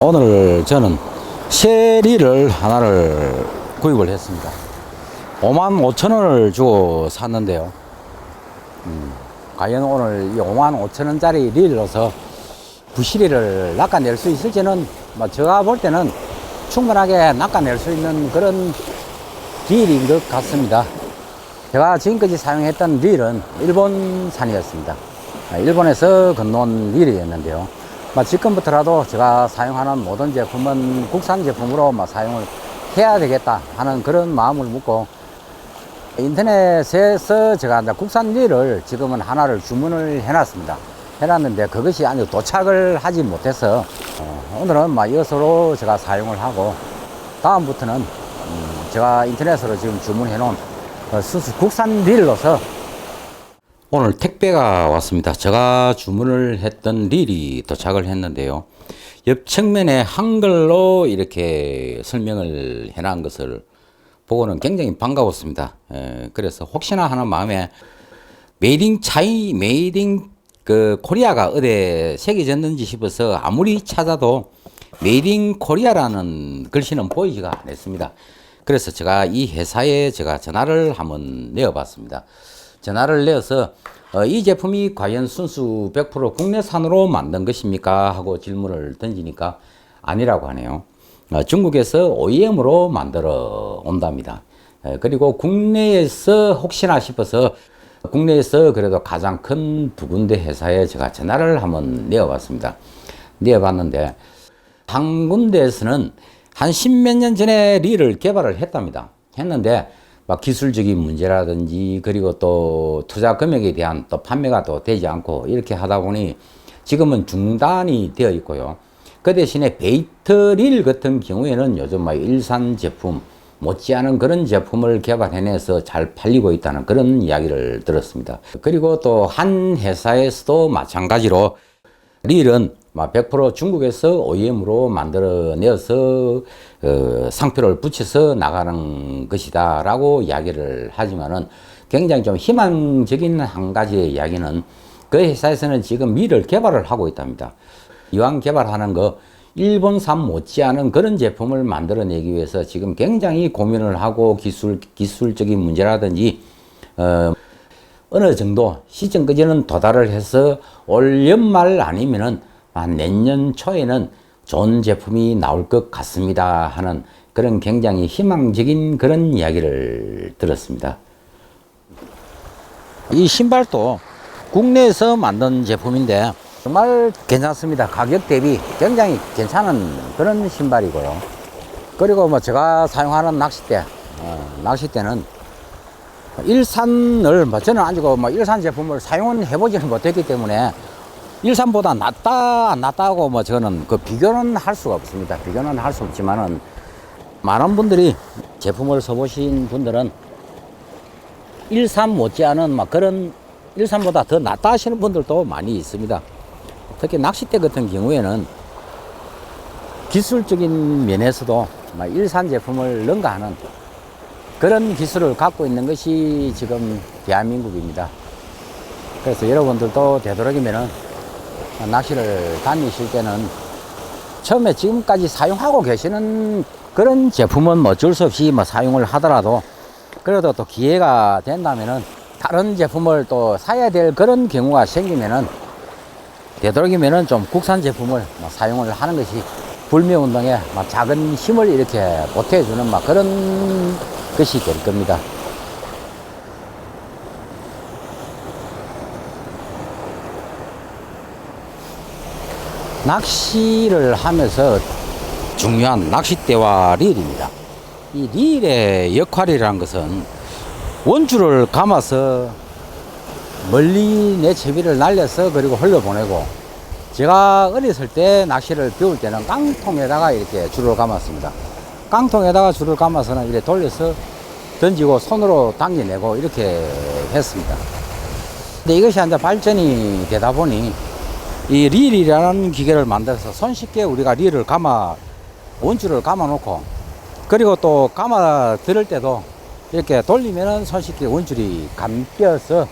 오늘 저는 쉐리를 하나를 구입을 했습니다. 55,000원을 주고 샀는데요. 과연 오늘 이 55,000원짜리 릴로서 부시리를 낚아낼 수 있을지는 제가 볼 때는 충분하게 낚아낼 수 있는 그런 릴인 것 같습니다. 제가 지금까지 사용했던 릴은 일본산이었습니다. 일본에서 건너온 릴이었는데요. 지금부터라도 제가 사용하는 모든 제품은 국산 제품으로 사용을 해야 되겠다 하는 그런 마음을 먹고 인터넷에서 제가 국산 릴을 지금은 하나를 주문을 해놨는데 그것이 아직 도착을 하지 못해서 오늘은 이것으로 제가 사용을 하고 다음부터는 제가 인터넷으로 지금 주문해 놓은 국산 릴로서 오늘 택배가 왔습니다. 제가 주문을 했던 릴이 도착을 했는데요. 옆 측면에 한글로 이렇게 설명을 해놓은 것을 보고는 굉장히 반가웠습니다. 그래서 혹시나 하는 마음에 메이드 인 코리아가 어디에 새겨졌는지 싶어서 아무리 찾아도 메이드 인 코리아라는 글씨는 보이지가 않습니다. 그래서 제가 이 회사에 전화를 한번 내어봤습니다. 전화를 내어서 이 제품이 과연 순수 100% 국내산으로 만든 것입니까? 하고 질문을 던지니까 아니라고 하네요. 중국에서 OEM으로 만들어 온답니다. 그리고 국내에서 혹시나 싶어서 국내에서 그래도 가장 큰 두 군데 회사에 제가 전화를 한번 내어봤습니다. 내어봤는데 한 군데에서는 한 10몇 년 전에 릴을 개발을 했답니다. 했는데 기술적인 문제라든지 그리고 또 투자 금액에 대한 또 판매가 또 되지 않고 이렇게 하다 보니 지금은 중단이 되어 있고요. 그 대신에 베이터릴 같은 경우에는 요즘 일산 제품 못지않은 그런 제품을 개발해내서 잘 팔리고 있다는 그런 이야기를 들었습니다. 그리고 또 한 회사에서도 마찬가지로 릴은 100% 중국에서 OEM으로 만들어내어서 상표를 붙여서 나가는 것이다 라고 이야기를 하지만은 굉장히 좀 희망적인 한 가지의 이야기는 그 회사에서는 지금 릴을 개발을 하고 있답니다. 이왕 개발하는 거 일본산 못지않은 그런 제품을 만들어내기 위해서 지금 굉장히 고민을 하고 기술적인 문제라든지 어느 정도 시점까지는 도달을 해서 올 연말 아니면은 내년 초에는 좋은 제품이 나올 것 같습니다 하는 그런 굉장히 희망적인 그런 이야기를 들었습니다. 이 신발도 국내에서 만든 제품인데 정말 괜찮습니다. 가격 대비 굉장히 괜찮은 그런 신발이고요. 그리고 제가 사용하는 낚싯대는 일산을 저는 아직 일산 제품을 사용은 해보지는 못했기 때문에 일산보다 낫다 안 낫다고 저는 비교는 할 수가 없습니다. 비교는 할 수 없지만은 많은 분들이 제품을 써보신 분들은 일산 못지않은 그런 일산보다 더 낫다 하시는 분들도 많이 있습니다. 특히 낚싯대 같은 경우에는 기술적인 면에서도 일산 제품을 능가하는 그런 기술을 갖고 있는 것이 지금 대한민국입니다. 그래서 여러분들도 되도록이면은 낚시를 다니실 때는 처음에 지금까지 사용하고 계시는 그런 제품은 어쩔 수 없이 사용을 하더라도 그래도 또 기회가 된다면은 다른 제품을 또 사야 될 그런 경우가 생기면은 되도록이면은 좀 국산 제품을 사용을 하는 것이 불매운동에 작은 힘을 이렇게 보태주는 그런 것이 될 겁니다. 낚시를 하면서 중요한 낚싯대와 릴입니다. 이 릴의 역할이라는 것은 원줄을 감아서 멀리 내 채비를 날려서 그리고 흘려보내고 제가 어렸을 때 낚시를 배울 때는 깡통에다가 이렇게 줄을 감았습니다. 깡통에다가 줄을 감아서는 이렇게 돌려서 던지고 손으로 당겨내고 이렇게 했습니다. 근데 이것이 이제 발전이 되다 보니 이 릴이라는 기계를 만들어서 손쉽게 우리가 릴을 원줄을 감아 놓고 그리고 또 감아 들을 때도 이렇게 돌리면은 손쉽게 원줄이 감겨서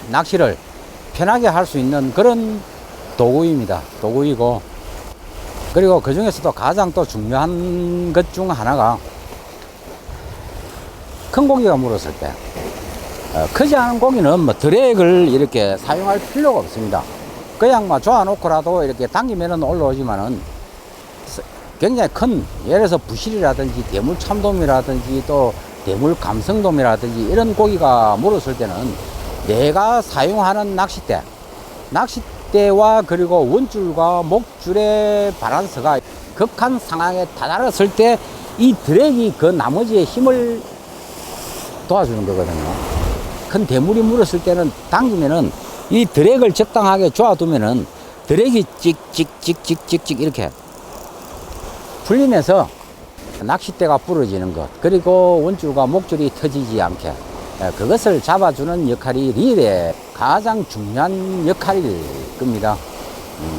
낚시를 편하게 할 수 있는 그런 도구입니다. 도구이고 그리고 그 중에서도 가장 또 중요한 것 중 하나가 큰 고기가 물었을 때 크지 않은 고기는 뭐 드랙을 이렇게 사용할 필요가 없습니다. 그냥 뭐 조아놓고라도 이렇게 당기면은 올라오지만은 굉장히 큰, 예를 들어서 부실이라든지 대물 참돔이라든지 또 대물 감성돔이라든지 이런 고기가 물었을 때는 내가 사용하는 낚싯대와 그리고 원줄과 목줄의 바란스가 극한 상황에 다다랐을 때 이 드랙이 그 나머지의 힘을 도와주는 거거든요. 큰 대물이 물었을 때는 당기면은 이 드랙을 적당하게 조아두면은 드랙이 찍찍찍찍찍찍 이렇게 풀리면서 낚싯대가 부러지는 것, 그리고 원줄과 목줄이 터지지 않게 그것을 잡아주는 역할이 릴의 가장 중요한 역할일 겁니다.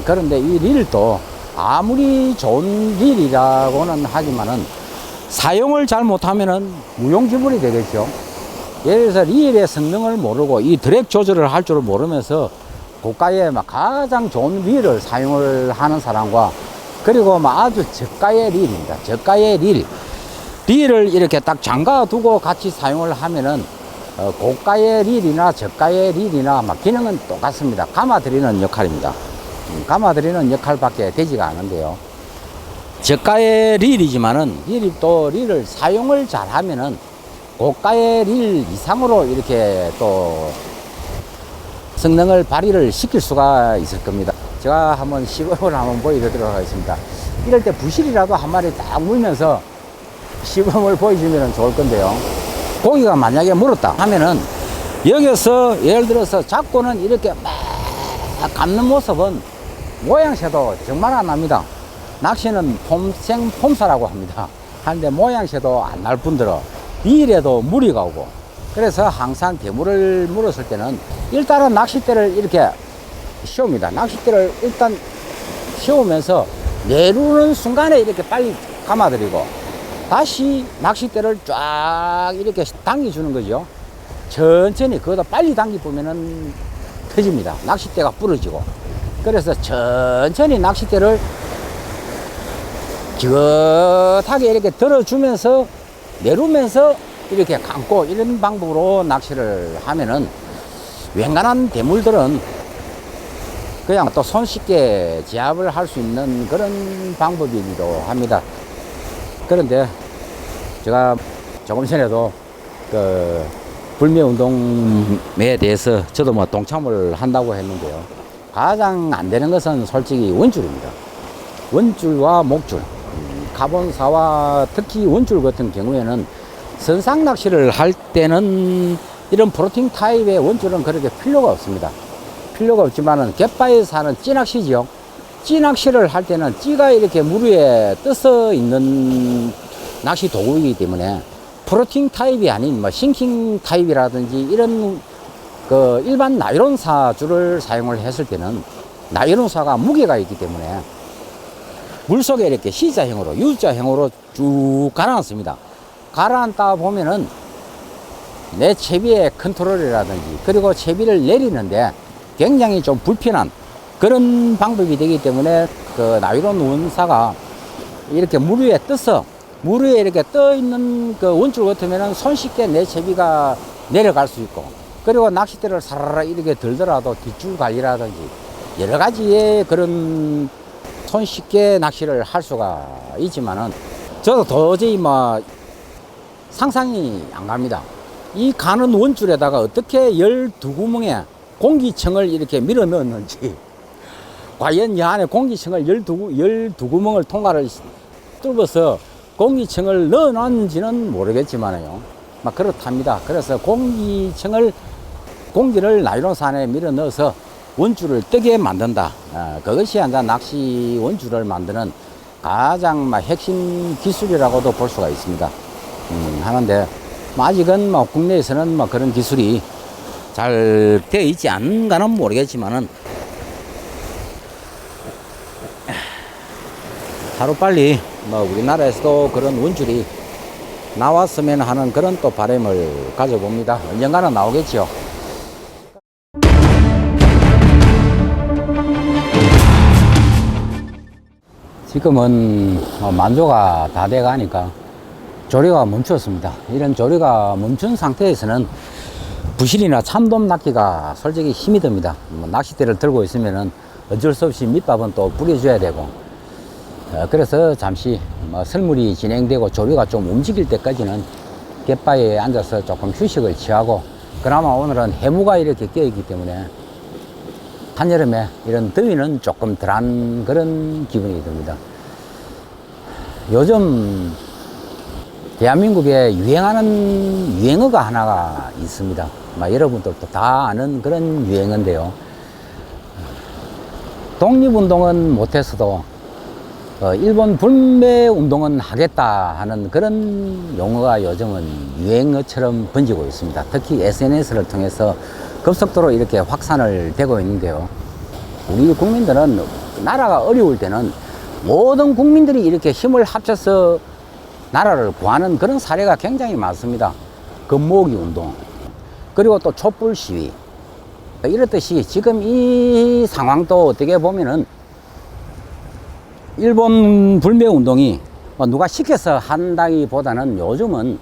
그런데 이 릴도 아무리 좋은 릴이라고는 하지만은 사용을 잘못하면은 무용지물이 되겠죠. 예를 들어서 릴의 성능을 모르고 이 드랙 조절을 할 줄 모르면서 고가의 가장 좋은 릴을 사용을 하는 사람과 그리고 아주 저가의 릴입니다. 저가의 릴을 이렇게 딱 잠가 두고 같이 사용을 하면은 고가의 릴이나 저가의 릴이나 기능은 똑같습니다. 감아드리는 역할입니다. 감아드리는 역할밖에 되지가 않은데요. 저가의 릴이지만은 릴을 사용을 잘 하면은 고가의 릴 이상으로 이렇게 또 성능을 발휘를 시킬 수가 있을 겁니다. 제가 한번 시범을 한번 보여드리도록 하겠습니다. 이럴 때 부실이라도 한 마리 딱 물면서 시범을 보여주면 좋을 건데요. 고기가 만약에 물었다 하면은 여기서 예를 들어서 잡고는 이렇게 막 감는 모습은 모양새도 정말 안 납니다. 낚시는 폼사라고 합니다. 하는데 모양새도 안 날 뿐더러 릴에도 무리가 오고, 그래서 항상 대물을 물었을 때는 일단은 낚싯대를 이렇게 씌웁니다. 낚싯대를 일단 씌우면서 내루는 순간에 이렇게 빨리 감아드리고 다시 낚싯대를 쫙 이렇게 당겨주는 거죠. 천천히, 그거보다 빨리 당기보면은 터집니다. 낚싯대가 부러지고. 그래서 천천히 낚싯대를 지긋하게 이렇게 들어주면서 내루면서 이렇게 감고 이런 방법으로 낚시를 하면은 웬간한 대물들은 그냥 또 손쉽게 제압을 할 수 있는 그런 방법이기도 합니다. 그런데 제가 조금 전에도 그 불매운동에 대해서 저도 동참을 한다고 했는데요. 가장 안 되는 것은 솔직히 원줄입니다. 원줄과 목줄. 카본사와 특히 원줄 같은 경우에는 선상 낚시를 할 때는 이런 프로팅 타입의 원줄은 그렇게 필요가 없습니다. 필요가 없지만은 갯바에서 하는 찌낚시죠. 찌낚시를 할 때는 찌가 이렇게 물 위에 떠서 있는 낚시 도구이기 때문에 프로팅 타입이 아닌 싱킹 타입이라든지 이런 그 일반 나이론사 줄을 사용을 했을 때는 나이론사가 무게가 있기 때문에 물속에 이렇게 C자형으로 U자형으로 쭉 가라앉습니다. 가라앉다 보면은 내 채비의 컨트롤이라든지 그리고 채비를 내리는데 굉장히 좀 불편한 그런 방법이 되기 때문에 그 나이론 원사가 이렇게 물 위에 떠서 물 위에 이렇게 떠 있는 그 원줄 같으면은 손쉽게 내 채비가 내려갈 수 있고, 그리고 낚싯대를 사라라 이렇게 들더라도 뒷줄 관리라든지 여러 가지의 그런 손쉽게 낚시를 할 수가 있지만은 저도 도저히 상상이 안 갑니다. 이 가는 원줄에다가 어떻게 12구멍에 공기청을 이렇게 밀어 넣었는지, 과연 이 안에 공기청을 12구멍을 통과를 뚫어서 공기청을 넣어 놨는지는 모르겠지만요. 그렇답니다. 그래서 공기를 나이론사 안에 밀어 넣어서 원줄을 뜨게 만든다. 그것이 낚시 원줄을 만드는 가장 핵심 기술이라고도 볼 수가 있습니다. 하는데 아직은 국내에서는 그런 기술이 잘 되어 있지 않은가는 모르겠지만은 하루빨리 우리나라에서도 그런 원줄이 나왔으면 하는 그런 또 바람을 가져봅니다. 언젠가는 나오겠죠. 지금은 만조가 다 돼 가니까 조류가 멈췄습니다. 이런 조류가 멈춘 상태에서는 부실이나 참돔 낚기가 솔직히 힘이 듭니다. 낚싯대를 들고 있으면은 어쩔 수 없이 밑밥은 또 뿌려줘야 되고, 그래서 잠시 설물이 진행되고 조류가 좀 움직일 때까지는 갯바위에 앉아서 조금 휴식을 취하고, 그나마 오늘은 해무가 이렇게 껴있기 때문에 한여름에 이런 더위는 조금 덜한 그런 기분이 듭니다. 요즘 대한민국에 유행하는 유행어가 하나가 있습니다. 여러분들도 다 아는 그런 유행어인데요. 독립운동은 못했어도 일본 불매운동은 하겠다 하는 그런 용어가 요즘은 유행어처럼 번지고 있습니다. 특히 SNS를 통해서 급속도로 이렇게 확산을 되고 있는데요. 우리 국민들은 나라가 어려울 때는 모든 국민들이 이렇게 힘을 합쳐서 나라를 구하는 그런 사례가 굉장히 많습니다. 금모으기 운동, 그리고 또 촛불 시위. 이렇듯이 지금 이 상황도 어떻게 보면은 일본 불매 운동이 누가 시켜서 한다기보다는 요즘은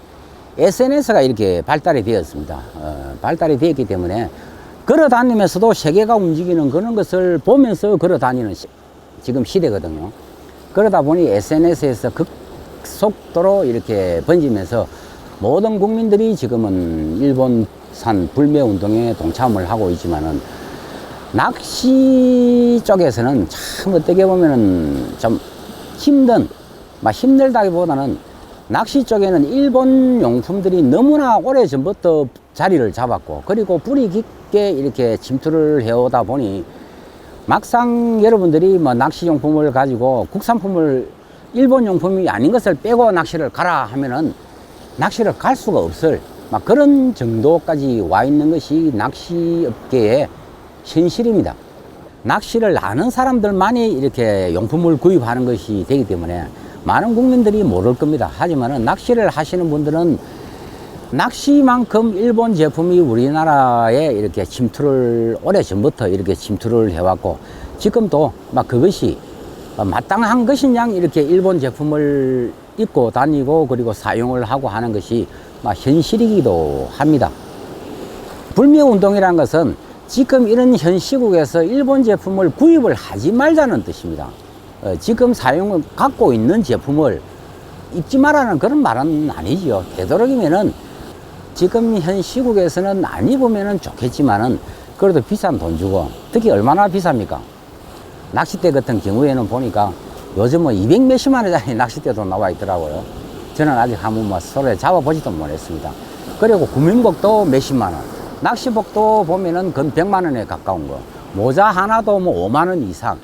SNS가 이렇게 발달이 되었습니다. 발달이 되었기 때문에 걸어 다니면서도 세계가 움직이는 그런 것을 보면서 걸어 다니는 지금 시대거든요. 그러다 보니 SNS에서 급속도로 이렇게 번지면서 모든 국민들이 지금은 일본산 불매 운동에 동참을 하고 있지만은 낚시 쪽에서는 참 어떻게 보면은 좀 힘들다기보다는 낚시 쪽에는 일본 용품들이 너무나 오래 전부터 자리를 잡았고, 그리고 뿌리 깊게 이렇게 침투를 해오다 보니 막상 여러분들이 낚시 용품을 가지고 국산품을 일본 용품이 아닌 것을 빼고 낚시를 가라 하면은 낚시를 갈 수가 없을 그런 정도까지 와 있는 것이 낚시업계의 현실입니다. 낚시를 아는 사람들만이 이렇게 용품을 구입하는 것이 되기 때문에 많은 국민들이 모를 겁니다. 하지만은 낚시를 하시는 분들은 낚시만큼 일본 제품이 우리나라에 이렇게 침투를 오래 전부터 이렇게 침투를 해왔고, 지금도 그것이 마땅한 것인 양 이렇게 일본 제품을 입고 다니고 그리고 사용을 하고 하는 것이 현실이기도 합니다. 불매운동이라는 것은 지금 이런 현 시국에서 일본 제품을 구입을 하지 말자는 뜻입니다. 지금 사용을 갖고 있는 제품을 입지 말라는 그런 말은 아니지요. 되도록이면은 지금 현 시국에서는 안 입으면 좋겠지만은 그래도 비싼 돈 주고, 특히 얼마나 비쌉니까? 낚싯대 같은 경우에는 보니까 요즘은 200 몇십만 원짜리 낚싯대도 나와 있더라고요. 저는 아직 한번 서로에 잡아보지도 못했습니다. 그리고 구명복도 몇십만 원, 낚시복도 보면은 건 100만 원에 가까운 거, 모자 하나도 5만 원 이상,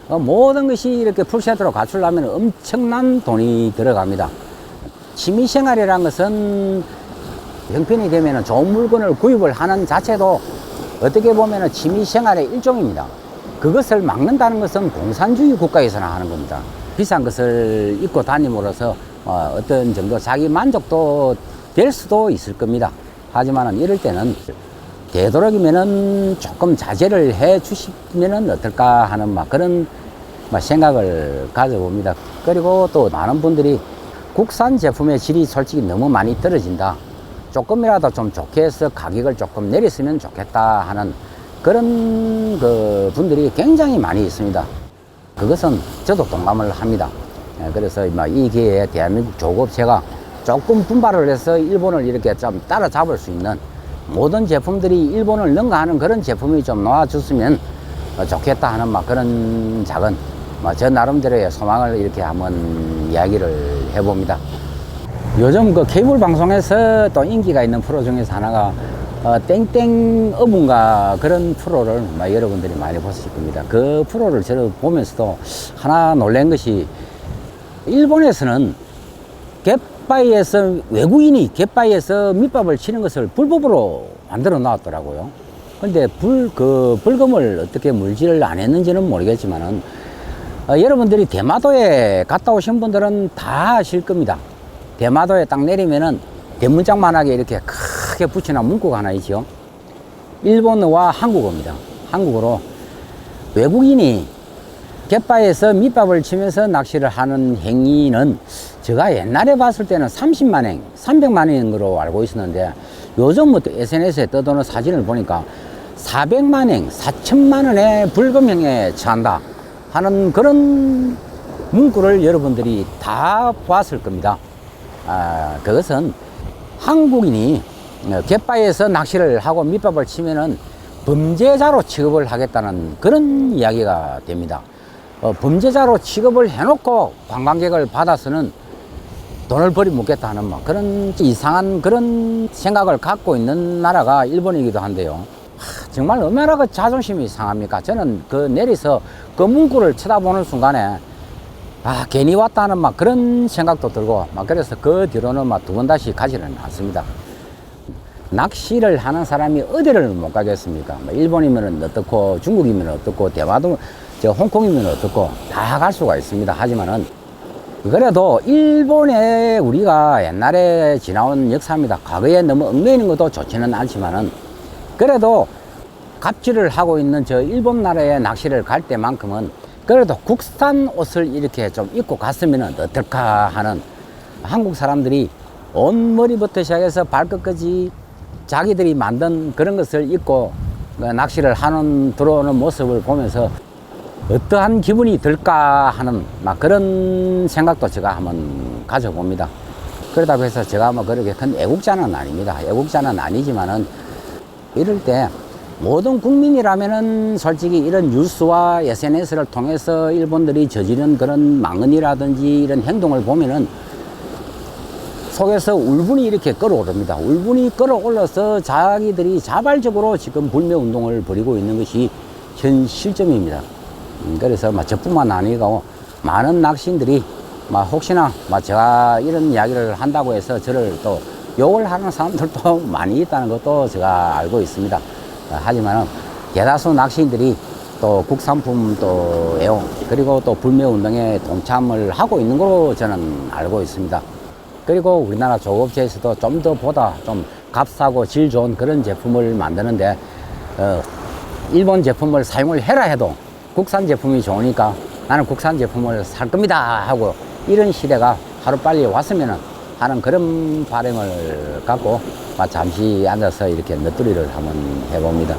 모든 것이 이렇게 풀세트로 갖추려면 엄청난 돈이 들어갑니다. 취미생활이라는 것은 형편이 되면 좋은 물건을 구입을 하는 자체도 어떻게 보면 취미생활의 일종입니다. 그것을 막는다는 것은 공산주의 국가에서나 하는 겁니다. 비싼 것을 입고 다님으로써 어떤 정도 자기 만족도 될 수도 있을 겁니다. 하지만 이럴 때는 되도록이면은 조금 자제를 해 주시면 어떨까 하는 그런 생각을 가져봅니다. 그리고 또 많은 분들이 국산 제품의 질이 솔직히 너무 많이 떨어진다, 조금이라도 좀 좋게 해서 가격을 조금 내렸으면 좋겠다 하는 그런 분들이 굉장히 많이 있습니다. 그것은 저도 동감을 합니다. 그래서 이 기회에 대한민국 조업체가 조금 분발을 해서 일본을 이렇게 좀 따라잡을 수 있는 모든 제품들이 일본을 능가하는 그런 제품이 좀 나와줬으면 좋겠다 하는 그런 작은 저 나름대로의 소망을 이렇게 한번 이야기를 해봅니다. 요즘 케이블 방송에서 또 인기가 있는 프로 중에서 하나가 땡땡 어분가 그런 프로를 여러분들이 많이 보실 겁니다. 그 프로를 저를 보면서도 하나 놀란 것이, 일본에서는 갯바위에서 외국인이 갯바위에서 밑밥을 치는 것을 불법으로 만들어 놨더라고요. 근데 불금을 어떻게 물질을 안 했는지는 모르겠지만은 여러분들이 대마도에 갔다 오신 분들은 다 아실 겁니다. 대마도에 딱 내리면은 대문짝만하게 이렇게 크게 붙여놓은 문구가 하나 있죠. 일본어와 한국어입니다. 한국어로 외국인이 갯바에서 밑밥을 치면서 낚시를 하는 행위는 제가 옛날에 봤을 때는 30만 행, 300만 행으로 알고 있었는데 요즘부터 SNS에 떠도는 사진을 보니까 400만 행, 4천만 원의 불금형에 처한다 하는 그런 문구를 여러분들이 다 보았을 겁니다. 그것은 한국인이 갯바에서 낚시를 하고 밑밥을 치면은 범죄자로 취급을 하겠다는 그런 이야기가 됩니다. 범죄자로 취급을 해놓고 관광객을 받아서는 돈을 버리먹겠다 하는 막 그런 이상한 그런 생각을 갖고 있는 나라가 일본이기도 한데요. 정말 얼마나 그 자존심이 상합니까? 저는 그 내리서 그 문구를 쳐다보는 순간에 괜히 왔다는 막 그런 생각도 들고 막 그래서 그 뒤로는 막 두 번 다시 가지는 않습니다. 낚시를 하는 사람이 어디를 못 가겠습니까? 일본이면 어떻고 중국이면 어떻고 대마도 홍콩이면 어떻고 다 갈 수가 있습니다. 하지만은 그래도 일본에 우리가 옛날에 지나온 역사입니다. 과거에 너무 얽매이는 것도 좋지는 않지만은 그래도 갑질을 하고 있는 저 일본 나라에 낚시를 갈 때만큼은 그래도 국산 옷을 이렇게 좀 입고 갔으면 어떨까 하는, 한국 사람들이 온머리부터 시작해서 발끝까지 자기들이 만든 그런 것을 입고 낚시를 하는 들어오는 모습을 보면서 어떠한 기분이 들까 하는 막 그런 생각도 제가 한번 가져봅니다. 그러다고 해서 제가 뭐 그렇게 큰 애국자는 아닙니다. 애국자는 아니지만은 이럴 때 모든 국민이라면은 솔직히 이런 뉴스와 SNS를 통해서 일본들이 저지른 그런 망언이라든지 이런 행동을 보면은 속에서 울분이 이렇게 끌어오릅니다. 울분이 끌어올라서 자기들이 자발적으로 지금 불매 운동을 벌이고 있는 것이 현 실정입니다. 그래서 저뿐만 아니고 많은 낚시인들이 혹시나 제가 이런 이야기를 한다고 해서 저를 또 욕을 하는 사람들도 많이 있다는 것도 제가 알고 있습니다. 하지만 대다수 낚시인들이 또 국산품 또 애용 그리고 또 불매 운동에 동참을 하고 있는 걸로 저는 알고 있습니다. 그리고 우리나라 조업체에서도 좀 더 보다 좀 값싸고 질 좋은 그런 제품을 만드는데 일본 제품을 사용을 해라 해도 국산 제품이 좋으니까 나는 국산 제품을 살 겁니다 하고 이런 시대가 하루빨리 왔으면 하는 그런 바람을 갖고 잠시 앉아서 이렇게 넋두리를 한번 해봅니다.